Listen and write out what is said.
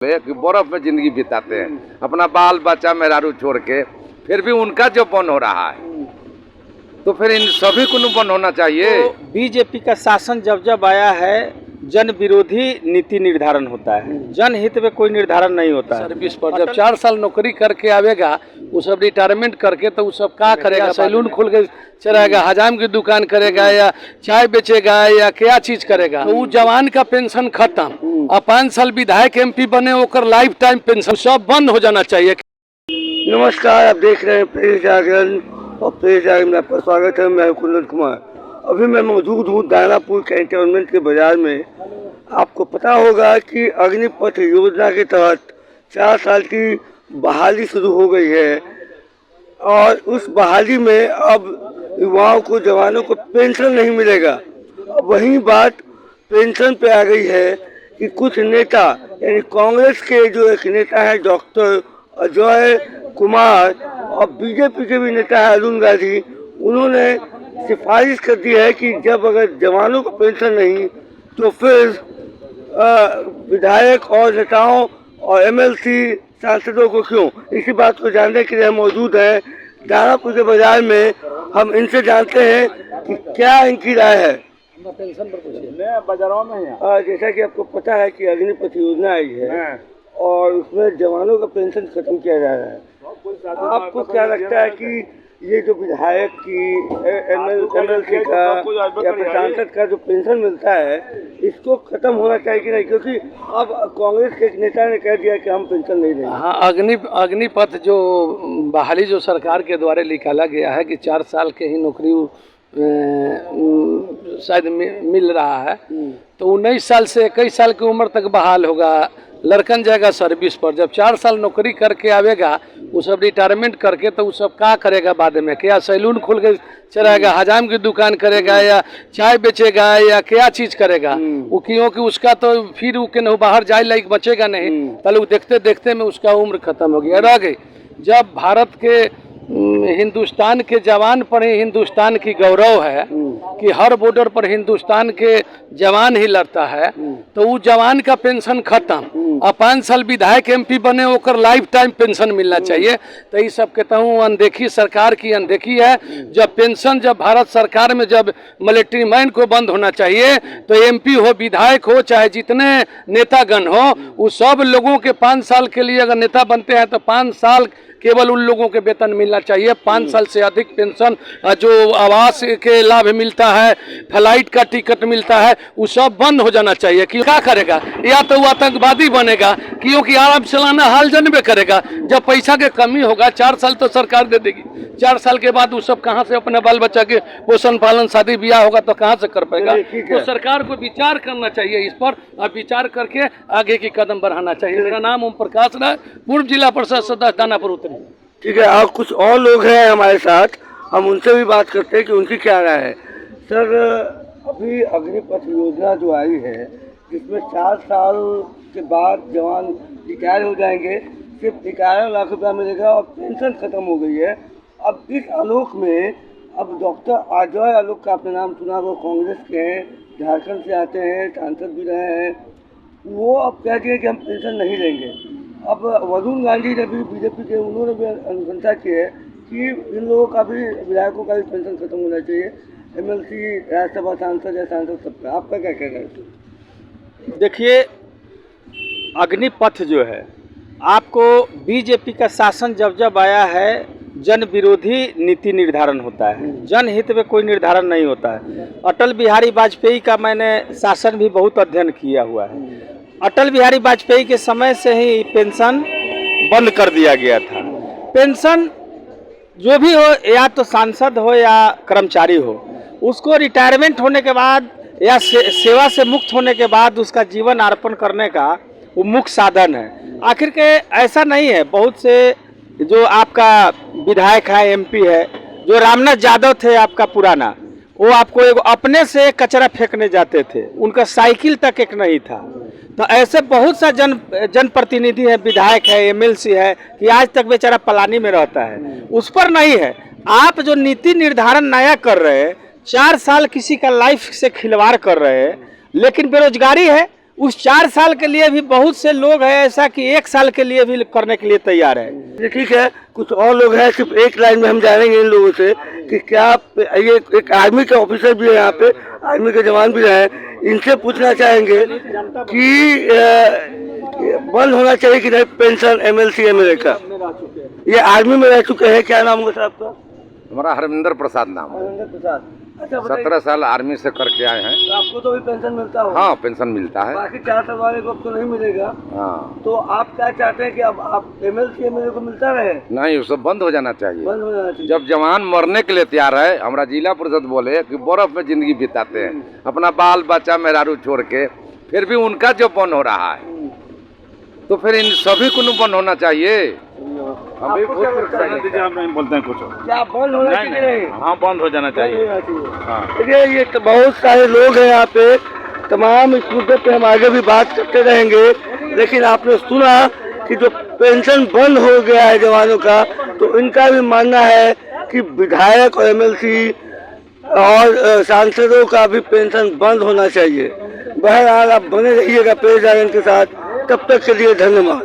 कि बर्फ में जिंदगी बिताते हैं, अपना बाल बच्चा मेहरारू छोड़ के, फिर भी उनका जो बंद हो रहा है, तो फिर इन सभी को बंद होना चाहिए। तो बीजेपी का शासन जब जब आया है, जन विरोधी नीति निर्धारण होता है, जनहित में कोई निर्धारण नहीं होता है। सर्विस पर जब 4 साल नौकरी करके आवेगा, वो सब रिटायरमेंट करके, तो वो सब क्या करेगा? सैलून खोल के चलाएगा, हजाम की दुकान करेगा, या चाय बेचेगा, या क्या चीज करेगा? तो वो जवान का पेंशन खत्म, और 5 साल विधायक MP बने, ओकर लाइफ टाइम पेंशन सब बंद हो जाना चाहिए। नमस्कार, आप देख रहे हैं प्रेस जागरण, और प्रेस जागरण में आपका स्वागत है। मैं कुंदन कुमार। अभी मैं मौजूद हूँ दानापुर कैंटोनमेंट के बाजार में। आपको पता होगा कि अग्निपथ योजना के तहत 4 साल की बहाली शुरू हो गई है, और उस बहाली में अब युवाओं को, जवानों को पेंशन नहीं मिलेगा। वही बात पेंशन पे आ गई है कि कुछ नेता, यानी कांग्रेस के जो एक नेता है डॉक्टर अजय कुमार, और बीजेपी के भी नेता है अरुण गांधी, उन्होंने सिफारिश कर दी है कि जब अगर जवानों को पेंशन नहीं, तो फिर विधायक और नेताओं और MLC सांसदों को क्यों। इसी बात को जानने के लिए हम मौजूद हैं दानापुर के बाजार में। हम इनसे जानते हैं कि क्या इनकी राय है। बाजारों में जैसा कि आपको पता है कि अग्निपथ योजना आई है, और उसमें जवानों का पेंशन खत्म किया जा रहा है। आपको क्या लगता है कि ये जो विधायक की, MLC का या फिर सांसद का जो पेंशन मिलता है, इसको खत्म होना चाहिए कि नहीं? क्योंकि अब कांग्रेस के एक नेता ने कह दिया कि हम पेंशन नहीं देंगे। हाँ, अग्निपथ जो बहाली जो सरकार के द्वारा निकाला गया है कि 4 साल के ही नौकरी शायद मिल रहा है, तो 19 साल से 21 साल की उम्र तक बहाल होगा। लड़कन जाएगा सर्विस पर, जब 4 साल नौकरी करके आवेगा, वो सब रिटायरमेंट करके, तो वो सब क्या करेगा बाद में? क्या सैलून खोल के चलाएगा, हजाम की दुकान करेगा, या चाय बेचेगा, या क्या चीज करेगा? वो क्योंकि उसका तो फिर वो के बाहर जाए लायक बचेगा नहीं, पहले वो देखते देखते में उसका उम्र खत्म हो गया, रह गई। जब भारत के हिंदुस्तान के जवान पर ही हिंदुस्तान की गौरव है कि हर बॉर्डर पर हिंदुस्तान के जवान ही लड़ता है, तो वो जवान का पेंशन खत्म, और 5 साल विधायक MP बने, ओकर लाइफ टाइम पेंशन मिलना चाहिए। तो ये सब कहता हूँ अनदेखी, सरकार की अनदेखी है। जब पेंशन, जब भारत सरकार में जब मिलिट्री मैन को बंद होना चाहिए, तो MP हो, विधायक हो, चाहे जितने नेतागण हो, वो सब लोगों के 5 साल के लिए अगर नेता बनते हैं, तो 5 साल केवल उन लोगों के वेतन मिलना चाहिए। 5 साल से अधिक पेंशन, जो आवास के लाभ मिलता है, फ्लाइट का टिकट मिलता है, वो सब बंद हो जाना चाहिए। कि क्या करेगा? या तो वो आतंकवादी बनेगा, क्योंकि आराम चलाना हाल जनबे करेगा। जब पैसा के कमी होगा, 4 साल तो सरकार दे देगी, 4 साल के बाद वो सब कहाँ से अपने बाल बच्चा के पोषण पालन, शादी ब्याह होगा तो कहाँ से कर पाएगा? तो सरकार को विचार करना चाहिए इस पर, और विचार करके आगे की कदम बढ़ाना चाहिए। मेरा नाम ओम प्रकाश राय, पूर्व जिला परिषद सदस्य दानापुर उत्तरी। ठीक है, और कुछ और लोग हैं हमारे साथ, हम उनसे भी बात करते हैं कि उनकी क्या राय है। सर, अभी अग्निपथ योजना जो आई है, जिसमें 4 साल के बाद जवान रिटायर हो जाएंगे, सिर्फ 11 लाख रुपया मिलेगा, और पेंशन खत्म हो गई है। अब इस आलोक में, अब डॉक्टर अजय आलोक का आपने नाम सुना, वो कांग्रेस के हैं, झारखंड से आते हैं, सांसद भी रहे हैं, वो अब कह दिए कि हम पेंशन नहीं लेंगे। अब अरुण गांधी ने भी, बीजेपी के, उन्होंने भी अनुशंसा की है कि इन लोगों का भी, विधायकों का भी पेंशन खत्म होना चाहिए, MLC, राज्यसभा सांसद या सांसद सबका। आपका क्या कहना है? देखिए, अग्निपथ जो है, आपको बीजेपी का शासन जब जब आया है, जन विरोधी नीति निर्धारण होता है, जनहित में कोई निर्धारण नहीं होता है। अटल बिहारी वाजपेयी का मैंने शासन भी बहुत अध्ययन किया हुआ है। अटल बिहारी वाजपेयी के समय से ही पेंशन बंद कर दिया गया था। पेंशन जो भी हो, या तो सांसद हो या कर्मचारी हो, उसको रिटायरमेंट होने के बाद या सेवा से मुक्त होने के बाद उसका जीवन अर्पण करने का वो मुख्य साधन है। आखिर के ऐसा नहीं है, बहुत से जो आपका विधायक है, MP है, जो रामनाथ यादव थे आपका पुराना, वो आपको एक अपने से कचरा फेंकने जाते थे, उनका साइकिल तक एक नहीं था। तो ऐसे बहुत सा जनप्रतिनिधि है, विधायक है, MLC है, कि आज तक बेचारा पलानी में रहता है, उस पर नहीं है। आप जो नीति निर्धारण नया कर रहे हैं, 4 साल किसी का लाइफ से खिलवाड़ कर रहे हैं, लेकिन बेरोजगारी है, उस 4 साल के लिए भी बहुत से लोग हैं ऐसा कि 1 साल के लिए भी करने के लिए तैयार है। ये ठीक है, कुछ और लोग हैं, सिर्फ एक लाइन में हम जानेंगे इन लोगों से कि क्या ये एक आर्मी के ऑफिसर भी है यहाँ पे, आर्मी के जवान भी हैं, इनसे पूछना चाहेंगे कि बंद होना चाहिए कि नहीं पेंशन MLC MLA का। ये आर्मी में रह चुके हैं, क्या नाम होगा सर आपका? हमारा हरमिंदर प्रसाद नाम है। हरेंद्र प्रसाद। अच्छा बताइए, 17 साल आर्मी से करके आए हैं। तो आपको तो भी पेंशन मिलता होगा? हाँ, पेंशन मिलता है। बाकी 4 साल वाले को अब तो नहीं मिलेगा। हाँ, तो आप क्या चाहते हैं कि अब आप MLC MLA को मिलता रहे? नहीं, वो सब बंद हो जाना चाहिए। बंद हो जाना चाहिए। जब जवान मरने के लिए तैयार है, हमारा जिला परिषद बोले कि बर्फ में जिंदगी बिताते हैं, अपना बाल बच्चा मेहरारू छोड़ के, फिर भी उनका जो बंद हो रहा है, तो फिर इन सभी को बंद होना चाहिए। अभी आपको क्या लगता है? दीजिए, आप नहीं बोलते हैं कुछ। क्या बंद होना चाहिए नहीं? हाँ, बंद हो जाना बंद होना चाहिए। हाँ। देखिए ये तो बहुत सारे लोग हैं यहाँ पे, तमाम इस मुद्दे पे हम आगे भी बात करते रहेंगे, लेकिन आपने सुना कि जो पेंशन बंद हो गया है जवानों का, तो इनका भी मानना है कि विधायक और MLC और सांसदों का भी पेंशन बंद होना चाहिए। बहरहाल आप बने रहिएगा पेश जागरण के साथ, तब तक के लिए धन्यवाद।